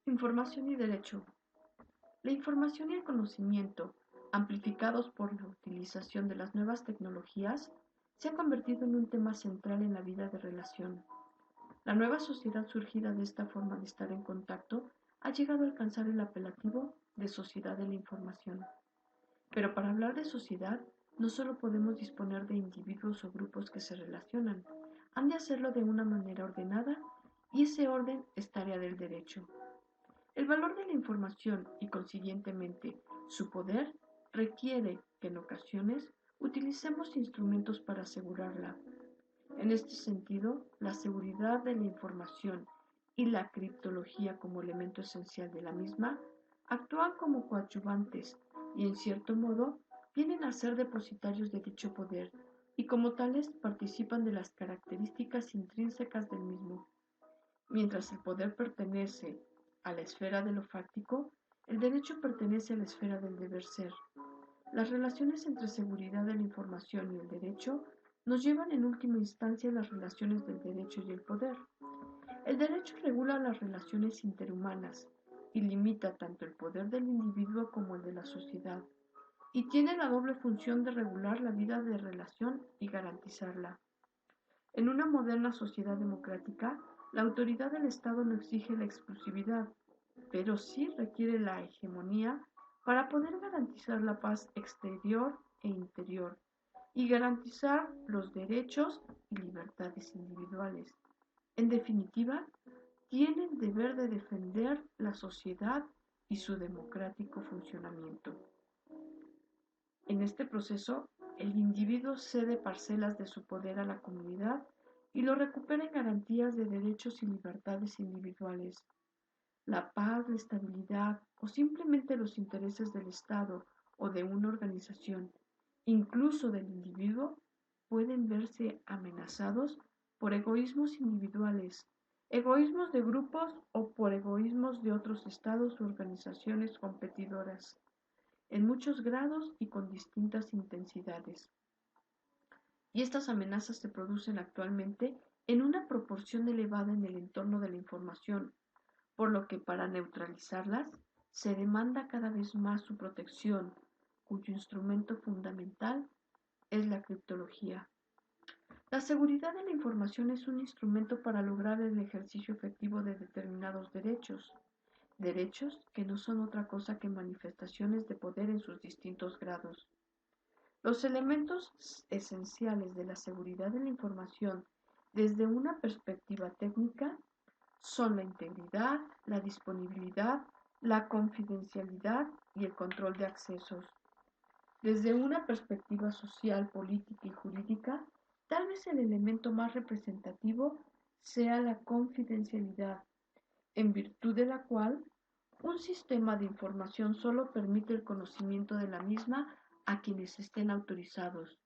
Información y derecho. La información y el conocimiento, amplificados por la utilización de las nuevas tecnologías, se ha convertido en un tema central en la vida de relación. La nueva sociedad surgida de esta forma de estar en contacto ha llegado a alcanzar el apelativo de sociedad de la información. Pero para hablar de sociedad, no solo podemos disponer de individuos o grupos que se relacionan, han de hacerlo de una manera ordenada y ese orden es tarea del derecho. El valor de la información y consiguientemente su poder requiere que en ocasiones utilicemos instrumentos para asegurarla. En este sentido, la seguridad de la información y la criptología como elemento esencial de la misma actúan como coadyuvantes y en cierto modo vienen a ser depositarios de dicho poder y como tales participan de las características intrínsecas del mismo. Mientras el poder pertenece a la esfera de lo fáctico, el derecho pertenece a la esfera del deber ser. Las relaciones entre seguridad de la información y el derecho nos llevan en última instancia a las relaciones del derecho y el poder. El derecho regula las relaciones interhumanas y limita tanto el poder del individuo como el de la sociedad, y tiene la doble función de regular la vida de relación y garantizarla. En una moderna sociedad democrática, la autoridad del Estado no exige la exclusividad, pero sí requiere la hegemonía para poder garantizar la paz exterior e interior y garantizar los derechos y libertades individuales. En definitiva, tiene el deber de defender la sociedad y su democrático funcionamiento. En este proceso, el individuo cede parcelas de su poder a la comunidad y lo recupera en garantías de derechos y libertades individuales. La paz, la estabilidad o simplemente los intereses del Estado o de una organización, incluso del individuo, pueden verse amenazados por egoísmos individuales, egoísmos de grupos o por egoísmos de otros estados u organizaciones competidoras, en muchos grados y con distintas intensidades. Y estas amenazas se producen actualmente en una proporción elevada en el entorno de la información, por lo que para neutralizarlas se demanda cada vez más su protección, cuyo instrumento fundamental es la criptología. La seguridad de la información es un instrumento para lograr el ejercicio efectivo de determinados derechos, derechos que no son otra cosa que manifestaciones de poder en sus distintos grados. Los elementos esenciales de la seguridad de la información desde una perspectiva técnica son la integridad, la disponibilidad, la confidencialidad y el control de accesos. Desde una perspectiva social, política y jurídica, tal vez el elemento más representativo sea la confidencialidad, en virtud de la cual un sistema de información solo permite el conocimiento de la misma a quienes estén autorizados,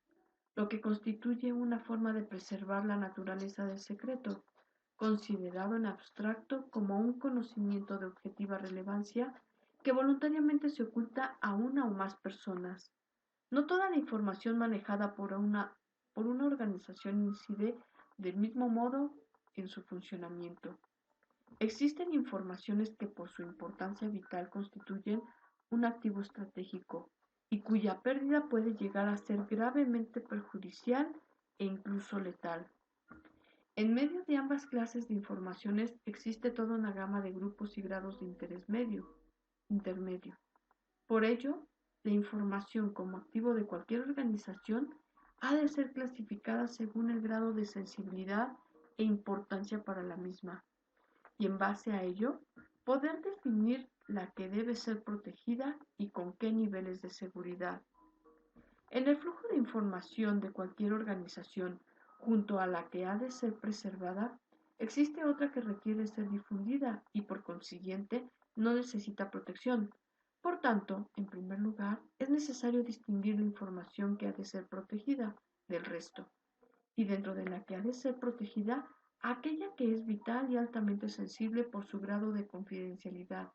lo que constituye una forma de preservar la naturaleza del secreto, considerado en abstracto como un conocimiento de objetiva relevancia que voluntariamente se oculta a una o más personas. No toda la información manejada por una organización incide del mismo modo en su funcionamiento. Existen informaciones que por su importancia vital constituyen un activo estratégico y cuya pérdida puede llegar a ser gravemente perjudicial e incluso letal. En medio de ambas clases de informaciones existe toda una gama de grupos y grados de interés intermedio. Por ello, la información como activo de cualquier organización ha de ser clasificada según el grado de sensibilidad e importancia para la misma, y en base a ello, poder definir la que debe ser protegida y con qué niveles de seguridad. En el flujo de información de cualquier organización, junto a la que ha de ser preservada, existe otra que requiere ser difundida y por consiguiente no necesita protección. Por tanto, en primer lugar, es necesario distinguir la información que ha de ser protegida del resto, y dentro de la que ha de ser protegida, aquella que es vital y altamente sensible por su grado de confidencialidad,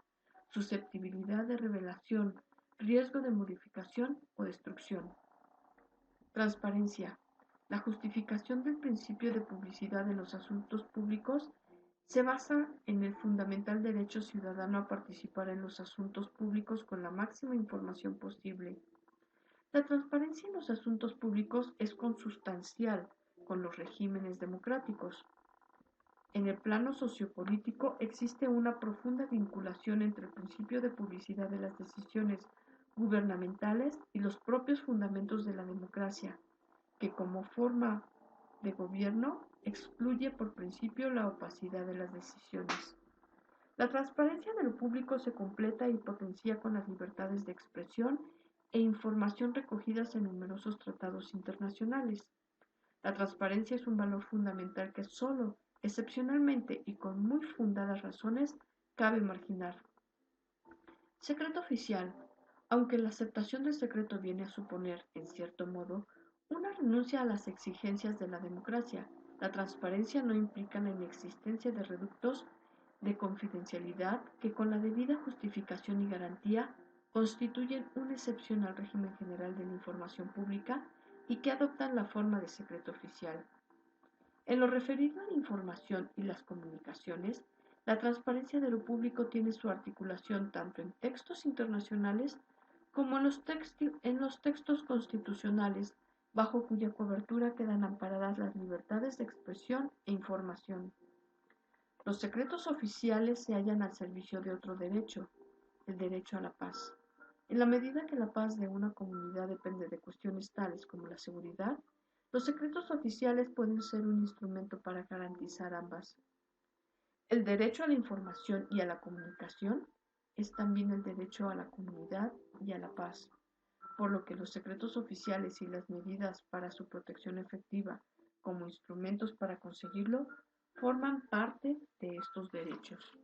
susceptibilidad de revelación, riesgo de modificación o destrucción. Transparencia. La justificación del principio de publicidad en los asuntos públicos Se basa en el fundamental derecho ciudadano a participar en los asuntos públicos con la máxima información posible. La transparencia en los asuntos públicos es consustancial con los regímenes democráticos. En el plano sociopolítico existe una profunda vinculación entre el principio de publicidad de las decisiones gubernamentales y los propios fundamentos de la democracia, que como forma de gobierno excluye por principio la opacidad de las decisiones. La transparencia de lo público se completa y potencia con las libertades de expresión e información recogidas en numerosos tratados internacionales. La transparencia es un valor fundamental que solo, excepcionalmente y con muy fundadas razones, cabe marginar. Secreto oficial. Aunque la aceptación del secreto viene a suponer, en cierto modo, una renuncia a las exigencias de la democracia, la transparencia no implica la inexistencia de reductos de confidencialidad que con la debida justificación y garantía constituyen una excepción al régimen general de la información pública y que adoptan la forma de secreto oficial. En lo referido a la información y las comunicaciones, la transparencia de lo público tiene su articulación tanto en textos internacionales como en los textos constitucionales, bajo cuya cobertura quedan amparadas las libertades de expresión e información. Los secretos oficiales se hallan al servicio de otro derecho, el derecho a la paz. En la medida que la paz de una comunidad depende de cuestiones tales como la seguridad, los secretos oficiales pueden ser un instrumento para garantizar ambas. El derecho a la información y a la comunicación es también el derecho a la comunidad y a la paz, por lo que los secretos oficiales y las medidas para su protección efectiva como instrumentos para conseguirlo forman parte de estos derechos.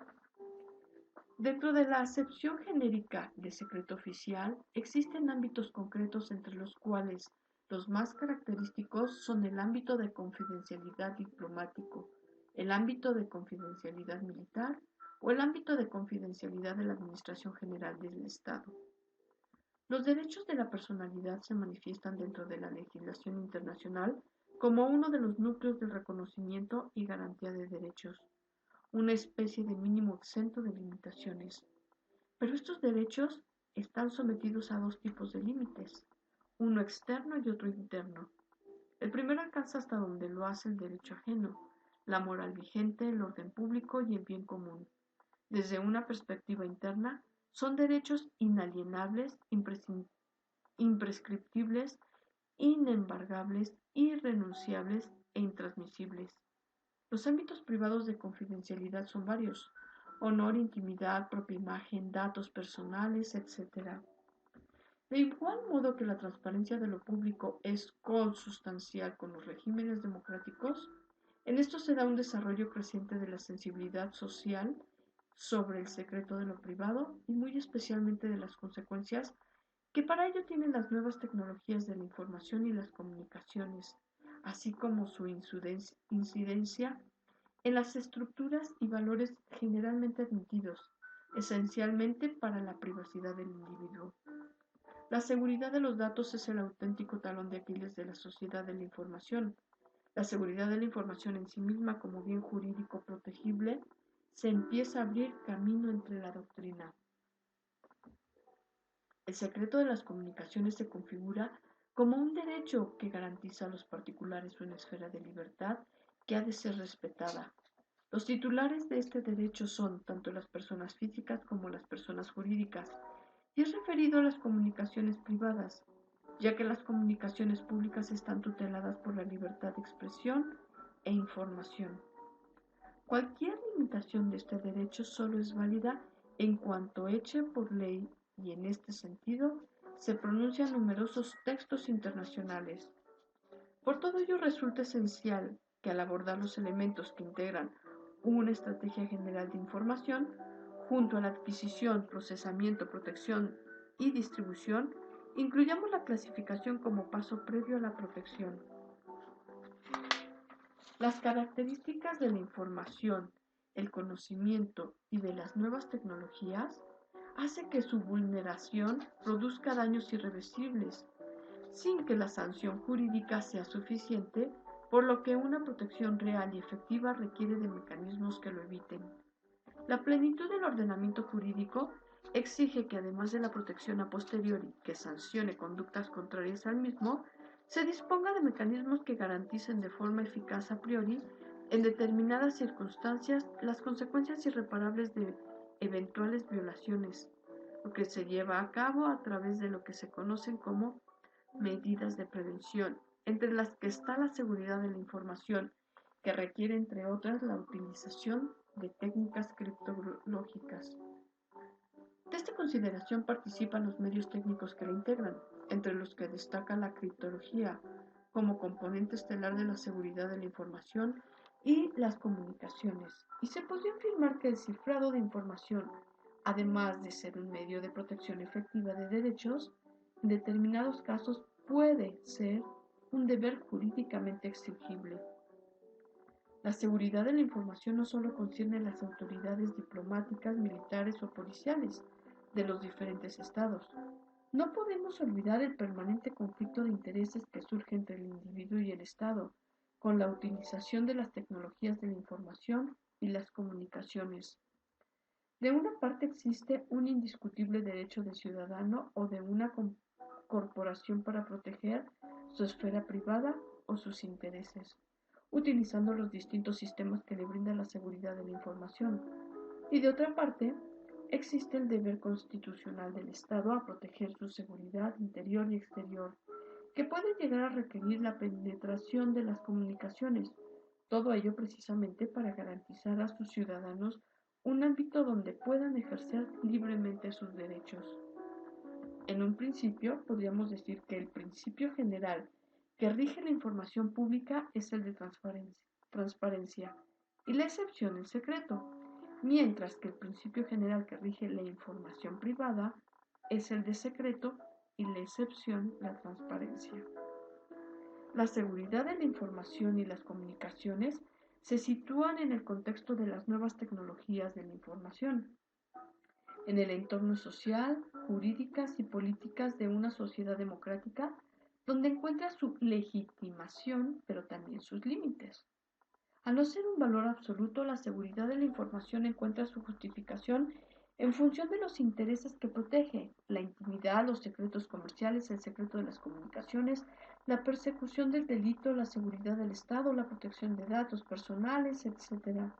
Dentro de la acepción genérica de secreto oficial, existen ámbitos concretos entre los cuales los más característicos son el ámbito de confidencialidad diplomático, el ámbito de confidencialidad militar o el ámbito de confidencialidad de la Administración General del Estado. Los derechos de la personalidad se manifiestan dentro de la legislación internacional como uno de los núcleos del reconocimiento y garantía de derechos, una especie de mínimo exento de limitaciones. Pero estos derechos están sometidos a dos tipos de límites, uno externo y otro interno. El primero alcanza hasta donde lo hace el derecho ajeno, la moral vigente, el orden público y el bien común. Desde una perspectiva interna, son derechos inalienables, imprescriptibles, inembargables, irrenunciables e intransmisibles. Los ámbitos privados de confidencialidad son varios: honor, intimidad, propia imagen, datos personales, etc. De igual modo que la transparencia de lo público es consustancial con los regímenes democráticos, en esto se da un desarrollo creciente de la sensibilidad social sobre el secreto de lo privado y muy especialmente de las consecuencias que para ello tienen las nuevas tecnologías de la información y las comunicaciones, así como su incidencia en las estructuras y valores generalmente admitidos, esencialmente para la privacidad del individuo. La seguridad de los datos es el auténtico talón de Aquiles de la sociedad de la información. La seguridad de la información en sí misma como bien jurídico protegible se empieza a abrir camino entre la doctrina. El secreto de las comunicaciones se configura como un derecho que garantiza a los particulares una esfera de libertad que ha de ser respetada. Los titulares de este derecho son tanto las personas físicas como las personas jurídicas, y es referido a las comunicaciones privadas, ya que las comunicaciones públicas están tuteladas por la libertad de expresión e información. Cualquier limitación de este derecho solo es válida en cuanto hecha por ley y en este sentido se pronuncian numerosos textos internacionales. Por todo ello resulta esencial que al abordar los elementos que integran una estrategia general de información, junto a la adquisición, procesamiento, protección y distribución, incluyamos la clasificación como paso previo a la protección. Las características de la información, el conocimiento y de las nuevas tecnologías hace que su vulneración produzca daños irreversibles, sin que la sanción jurídica sea suficiente por lo que una protección real y efectiva requiere de mecanismos que lo eviten. La plenitud del ordenamiento jurídico exige que además de la protección a posteriori que sancione conductas contrarias al mismo, se disponga de mecanismos que garanticen de forma eficaz a priori, en determinadas circunstancias, las consecuencias irreparables de eventuales violaciones, lo que se lleva a cabo a través de lo que se conocen como medidas de prevención, entre las que está la seguridad de la información, que requiere, entre otras, la utilización de técnicas criptológicas. De esta consideración participan los medios técnicos que la integran, entre los que destaca la criptología como componente estelar de la seguridad de la información y las comunicaciones. Y se podría afirmar que el cifrado de información, además de ser un medio de protección efectiva de derechos, en determinados casos puede ser un deber jurídicamente exigible. La seguridad de la información no solo concierne a las autoridades diplomáticas, militares o policiales de los diferentes estados. No podemos olvidar el permanente conflicto de intereses que surge entre el individuo y el Estado, con la utilización de las tecnologías de la información y las comunicaciones. De una parte existe un indiscutible derecho de ciudadano o de una corporación para proteger su esfera privada o sus intereses, utilizando los distintos sistemas que le brindan la seguridad de la información. Y de otra parte, existe el deber constitucional del Estado a proteger su seguridad interior y exterior, que puede llegar a requerir la penetración de las comunicaciones, todo ello precisamente para garantizar a sus ciudadanos un ámbito donde puedan ejercer libremente sus derechos. En un principio, podríamos decir que el principio general que rige la información pública es el de transparencia y la excepción el secreto, mientras que el principio general que rige la información privada es el de secreto y la excepción la transparencia. La seguridad de la información y las comunicaciones se sitúan en el contexto de las nuevas tecnologías de la información, en el entorno social, jurídicas y políticas de una sociedad democrática, donde encuentra su legitimación, pero también sus límites. Al no ser un valor absoluto, la seguridad de la información encuentra su justificación en función de los intereses que protege: la intimidad, los secretos comerciales, el secreto de las comunicaciones, la persecución del delito, la seguridad del Estado, la protección de datos personales, etc.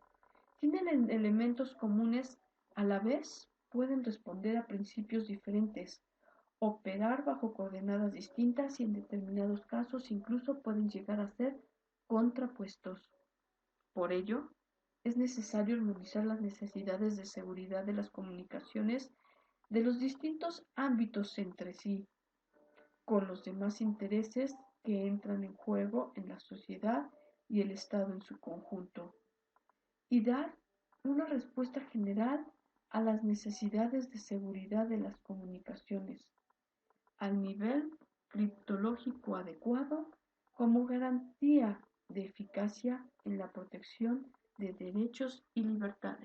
Tienen elementos comunes, a la vez pueden responder a principios diferentes, operar bajo coordenadas distintas y en determinados casos incluso pueden llegar a ser contrapuestos. Por ello, es necesario armonizar las necesidades de seguridad de las comunicaciones de los distintos ámbitos entre sí, con los demás intereses que entran en juego en la sociedad y el Estado en su conjunto, y dar una respuesta general a las necesidades de seguridad de las comunicaciones, al nivel criptológico adecuado, como garantía de eficacia en la protección de derechos y libertades.